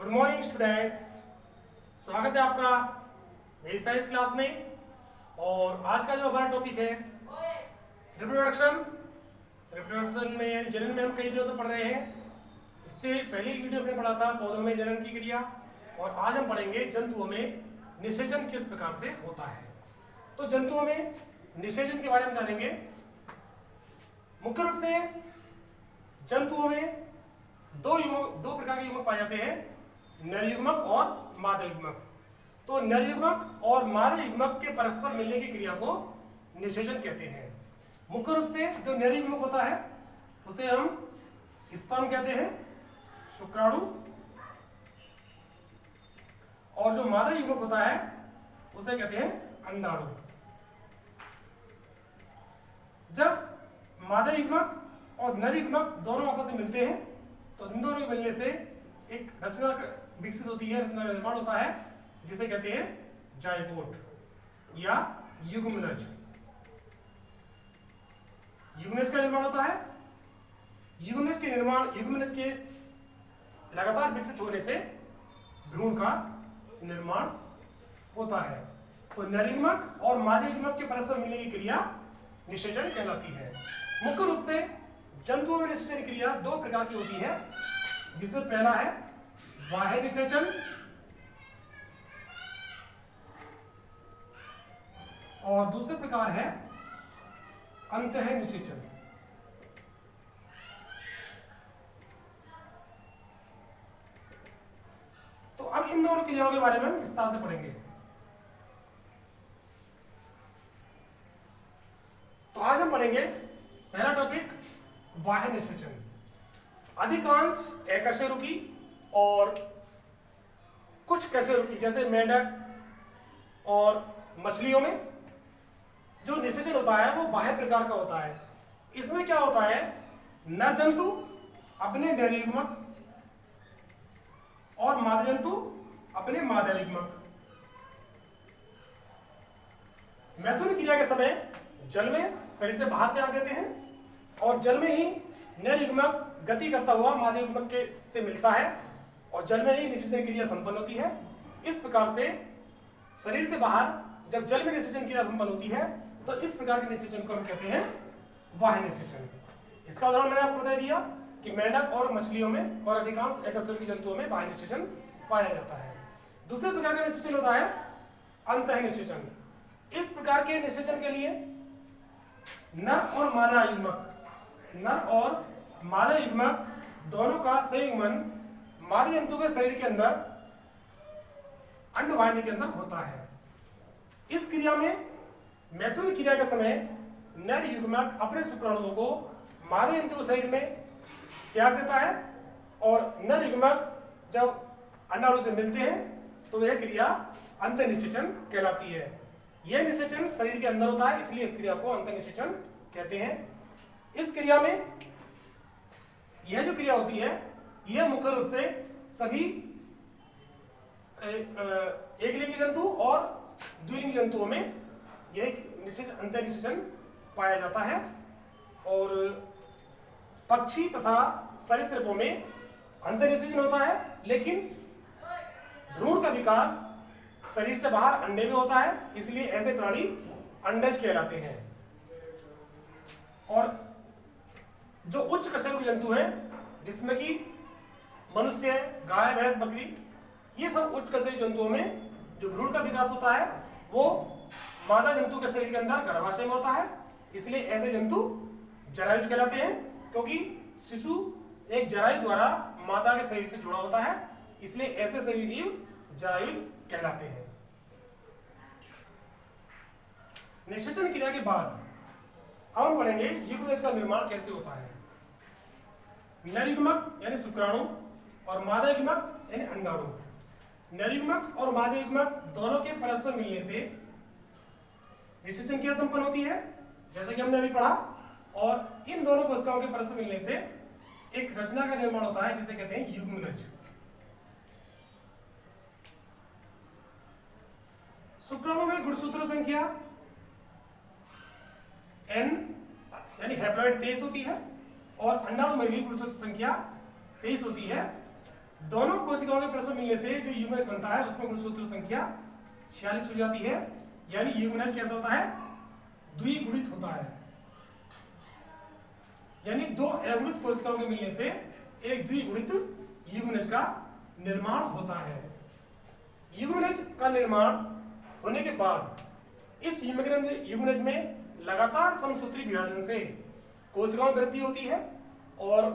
Good morning students, स्वागत है आपका मेरी साइंस क्लास में। और आज का जो हमारा टॉपिक है रिप्रोडक्शन। रिप्रोडक्शन में जनन में हम कई दिनों से पढ़ रहे हैं। इससे पहले एक वीडियो हमने पढ़ा था पौधों में जनन की क्रिया, और आज हम पढ़ेंगे जंतुओं में निषेचन किस प्रकार से होता है। तो जंतुओं में निषेचन के बारे में जानेंगे। मुख्य रूप से जंतुओं में दो प्रकार के युग्मक पाए जाते हैं, नर युग्मक और मादा युग्मक। तो नर युग्मक और मादा युग्मक के परस्पर मिलने की क्रिया को निषेचन कहते हैं। मुख्य रूप से जो नर युग्मक होता है उसे हम स्पर्म कहते हैं, शुक्राणु, और जो मादा युग्मक होता है उसे कहते हैं अंडाणु। जब मादा युग्मक और नर युग्मक दोनों आपस में मिलते हैं तो इन दोनों के मिलने से एक रचना विकसित होती है, रचना का निर्माण होता है, जिसे कहते हैं जायगोट या युग्मनज। युग्मनज का निर्माण होता है। युग्मनज के लगातार विकसित होने से भ्रूण का निर्माण होता है। तो नर युग्मक और मादा युग्मक के परस्पर मिलने की क्रिया निषेचन कहलाती है। मुख्य रूप से जंतुओं में निषेचन क्रिया दो प्रकार की होती है, जिसमें पहला है बाह्य निषेचन और दूसरे प्रकार है अंतः निषेचन। तो अब इन दोनों क्रियाओं के बारे में हम विस्तार से पढ़ेंगे। तो आज हम पढ़ेंगे पहला टॉपिक बाह्य निषेचन। अधिकांश एकशेरुकी और कुछ कशेरुकी जैसे मेंढक और मछलियों में जो निषेचन होता है वो बाह्य प्रकार का होता है। इसमें क्या होता है, नर जंतु अपने नर युग्मक और मादा जंतु अपने मादा युग्मक मैथुन क्रिया के समय जल में शरीर से बाहर त्याग देते हैं, और जल में ही नर युग्मक गति करता हुआ मादा युग्मक के से मिलता है और जल में ही निषेचन क्रिया संपन्न होती है। इस प्रकार से शरीर से बाहर जब जल में निषेचन क्रिया संपन्न होती है तो इस प्रकार के निषेचन को हम कहते हैं बाह्य निषेचन। इसका उदाहरण मैंने आपको बता दिया कि मेंढक और मछलियों में और अधिकांश एकशेरुकी जंतुओं में बाह्य निषेचन पाया जाता है। दूसरे प्रकार का निषेचन होता है अंतः निषेचन। इस प्रकार के निषेचन के लिए नर और मादा युग्मक दोनों का संयुग्मन मादा जंतु के शरीर के अंदर अंडवाहिनी के अंदर होता है। इस क्रिया में मैथुन क्रिया के समय नर युग्मक अपने शुक्राणुओं को मादा जंतु के शरीर में त्याग देता है, और नर युग्मक जब अंडाणु से मिलते हैं तो यह क्रिया अंतः निषेचन कहलाती है। यह निषेचन शरीर के अंदर होता है, इसलिए इस क्रिया को अंतः निषेचन कहते हैं। इस क्रिया में यह जो क्रिया होती है यह मुख्य रूप से सभी एकलिंगी जंतु और द्विलिंगी जंतुओं में यह अंतः निषेचन पाया जाता है, और पक्षी तथा सरीसृपों में अंतः निषेचन होता है, लेकिन भ्रूण का विकास शरीर से बाहर अंडे में होता है, इसलिए ऐसे प्राणी अंडज कहलाते हैं। और जो उच्च कशेरुकी जंतु हैं, जिसमें कि मनुष्य, गाय, भैंस, बकरी, ये सब उच्च कशेरुकी जंतुओं में जो भ्रूण का विकास होता है वो मादा जंतु के शरीर के अंदर गर्भाशय में होता है, इसलिए ऐसे जंतु जरायुज कहलाते हैं, क्योंकि शिशु एक जरायु द्वारा माता के शरीर से जुड़ा होता है, इसलिए ऐसे सभी जीव जरायुज कहलाते हैं। निषेचन क्रिया के बाद हम पढ़ेंगे युग्मनज का निर्माण कैसे होता है। नर युग्मक यानी शुक्राणु और मादा युग्मक यानी अंडाणु। नर युग्मक और मादा युग्मक दोनों के परस्पर मिलने से निषेचन क्रिया संपन्न होती है, जैसे कि हमने अभी पढ़ा, और इन दोनों कोशिकाओं के परस्पर मिलने से एक रचना का निर्माण होता है, जिसे कहते हैं युग्मनज। शुक्राणु में गुणसूत्र संख्या n हैप्लॉइड 23 होती है और अंडाणु में भी गुणसूत्र संख्या 23 होती है। दोनों कोशिकाओं के परस्पर मिलने से जो युग्मनज बनता है उसमें गुणसूत्र संख्या 46 हो जाती है, यानी युग्मनज कैसा होता है, द्विगुणित होता है। यानी दो अगुणित कोशिकाओं के मिलने से एक द्विगुणित युग्मनज का निर्माण होता है। युग्मनज का निर्माण होने के बाद इस युग्मनज में लगातार समसूत्री विभाजन से कोशिकाओं में वृद्धि होती है और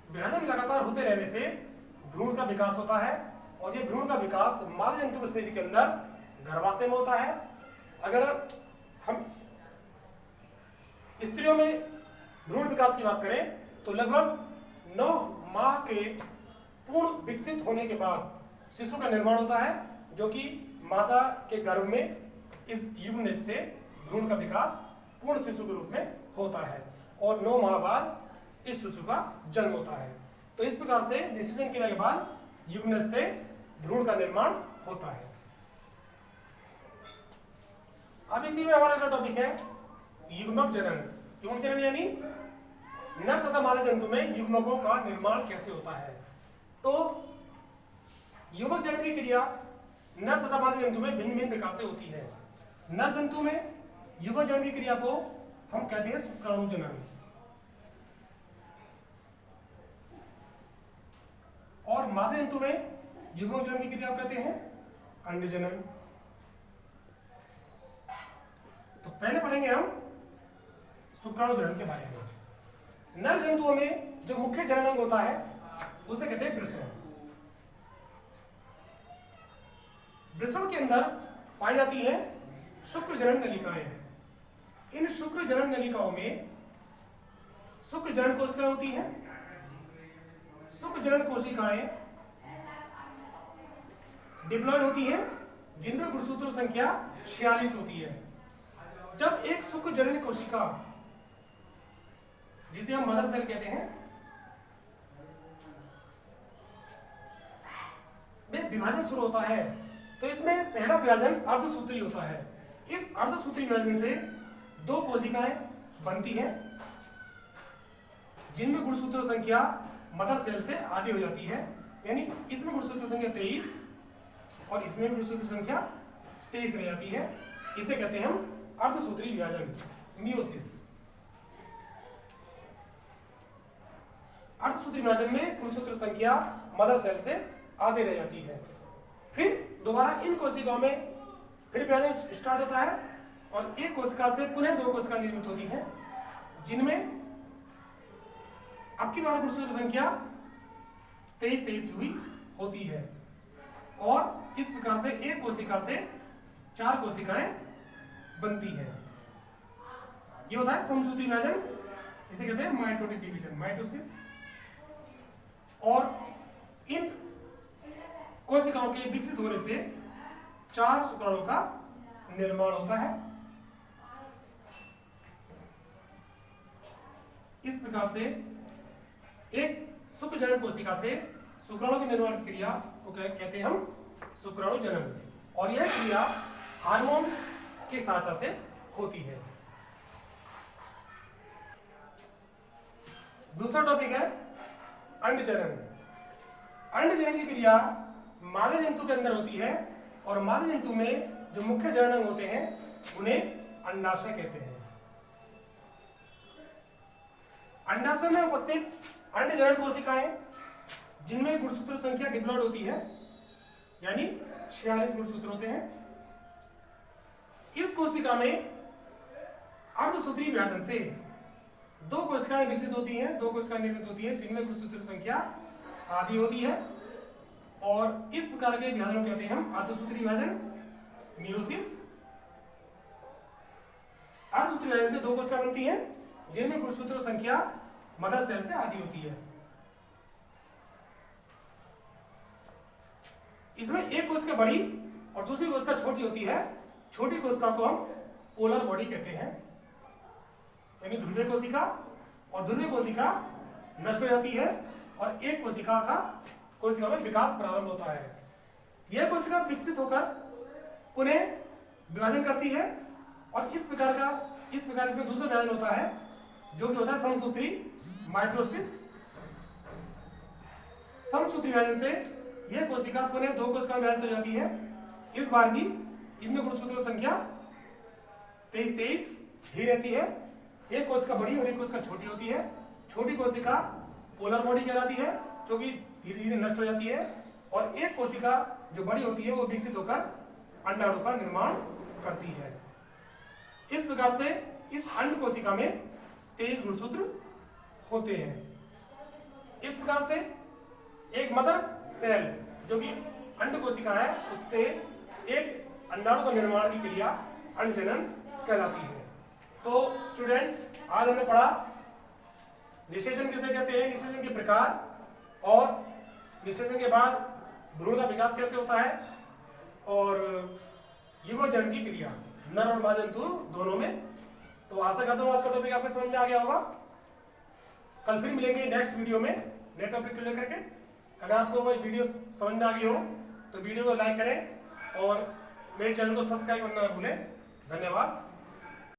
विभाजन लगातार होते रहने से भ्रूण का विकास होता है और ये भ्रूण का विकास मादा जंतु के शरीर के अंदर गर्भाशय में होता है। अगर हम स्त्रियों में भ्रूण विकास की बात करें तो लगभग 9 माह के पूर्ण विकसित होने के बाद शिशु का निर्माण होता है, जो कि माता के गर्भ में इस युग्मनज से भ्रूण का विकास पूर्ण शिशु के रूप में होता है और 9 माह बाद इस शिशु का जन्म होता है। तो इस प्रकार से निषेचन क्रिया के बाद युग्मनज से भ्रूण का निर्माण होता है। अब इसी में हमारा अगला टॉपिक है युग्मक जनन। युग्मक जनन यानी नर तथा मादा जंतु में युग्मकों का निर्माण कैसे होता है। तो युग्मक जनन की क्रिया नर तथा मादा जंतु में भिन्न भिन्न प्रकार से होती है। नर जंतु में युग्मक जनन की क्रिया को हम कहते हैं शुक्राणु जनन और मादा जंतु में युग्मक जनन की क्रिया को कहते हैं अंड जनन। तो पहले पढ़ेंगे हम शुक्राणु जनन के बारे में। नर जंतुओं में जो मुख्य जनन अंग होता है उसे कहते हैं वृषण। वृषण के अंदर पाई जाती है शुक्र जनन नलिकाएं। इन शुक्र जनन नलिकाओं में शुक्र जनन कोशिकाएं होती हैं। शुक्र जनन कोशिकाएं डिप्लॉयड होती हैं, जिनमें गुणसूत्र संख्या 46 होती है। जब एक शुक्र जनन कोशिका, जिसे हम मदर सेल कहते हैं, में विभाजन शुरू होता है तो इसमें पहला विभाजन अर्धसूत्री होता है। इस अर्धसूत्री विभाजन से 2 कोशिकाएं बनती हैं, जिनमें गुणसूत्र संख्या मदर सेल से आधी हो जाती है। यानी इसमें गुणसूत्र संख्या 23 और इसमें भी गुणसूत्र संख्या 23 रह जाती है। इसे कहते हैं हम अर्धसूत्री विभाजन, मियोसिस। अर्धसूत्री विभाजन में गुणसूत्र संख्या मदर सेल से आधे रह जाती है। फिर दोबारा इन कोशिकाओं में फिर विभाजन स्टार्ट होता है और एक कोशिका से पुनः 2 कोशिका निर्मित होती हैं, जिनमें अब की बार गुणसूत्र संख्या 23 हुई होती है और इस प्रकार से एक कोशिका से 4 कोशिकाएं बनती है। ये होता है समसूत्री विभाजन, इसे कहते हैं माइटोटिक डिवीजन, माइटोसिस। और इन कोशिकाओं के विकसित होने से 4 शुक्राणुओं का निर्माण होता है। इस प्रकार से एक शुक्र जनन कोशिका से शुक्राणु के निर्माण की क्रिया को कहते हैं हम शुक्राणु जनन, और यह क्रिया हार्मोन्स की सहायता से होती है। दूसरा टॉपिक है अंड जनन। अंड जनन की क्रिया मादा जंतु के अंदर होती है और मादा जंतु में जो मुख्य जनन अंग होते हैं उन्हें अंडाशय कहते हैं। अंडाशय में उपस्थित अंड जनन कोशिकाएं, जिनमें गुणसूत्र संख्या डिप्लॉयड होती है, यानी 46 गुणसूत्र होते हैं। इस कोशिका में अर्धसूत्री विभाजन से 2 कोशिकाएं विकसित होती हैं, 2 कोशिकाएं निर्मित होती हैं, जिनमें गुणसूत्र संख्या आधी होती है और इस प्रकार के विभाजन कहते हैं हम अर्धसूत्री विभाजन, मियोसिस। अर्धसूत्री विभाजन से 2 कोशिकाएं बनती हैं, जिनमें गुणसूत्र संख्या मदर सेल से आधी होती है। इसमें एक कोशिका बड़ी और दूसरी कोशिका छोटी होती है। छोटी कोशिका को हम पोलर बॉडी कहते हैं, यानी ध्रुवीय कोशिका, और ध्रुवीय कोशिका नष्ट हो जाती है और एक कोशिका में विकास प्रारंभ होता है। यह कोशिका विकसित होकर पुनः विभाजन करती है और इस प्रकार इसमें दूसरा विभाजन होता है, जो कि होता है समसूत्री, माइटोसिस। समसूत्री विभाजन से यह कोशिका पुनः 2 कोशिका में विभाजित हो जाती है। इस बार भी इनमें गुणसूत्रों की संख्या 23 ही रहती है। एक कोशिका बड़ी और एक कोशिका छोटी होती है। छोटी कोशिका पोलर बॉडी कहलाती है, जो कि धीरे धीरे नष्ट हो जाती है, और एक कोशिका जो बड़ी होती है वो विकसित होकर अंडाणु का निर्माण करती है। इस प्रकार से इस अंड कोशिका में 23 गुणसूत्र होते हैं। इस प्रकार से एक मदर सेल जो कि अंड कोशिका है, उससे एक अंडाणु का निर्माण की क्रिया अंडजनन कहलाती है। तो स्टूडेंट्स, आज हमने पढ़ा निषेचन किसे कहते हैं, निषेचन के प्रकार, और निषेचन के बाद भ्रूण का विकास कैसे होता है, और युवजनन की क्रिया नर और मादा जंतु दोनों में। तो आशा करता हूँ आज का टॉपिक आपको समझ में आ गया होगा। कल फिर मिलेंगे नेक्स्ट वीडियो में नए टॉपिक को लेकर के। अगर आपको कोई वीडियो समझ में आ गई हो तो वीडियो को लाइक करें और मेरे चैनल को सब्सक्राइब करना ना भूलें। धन्यवाद।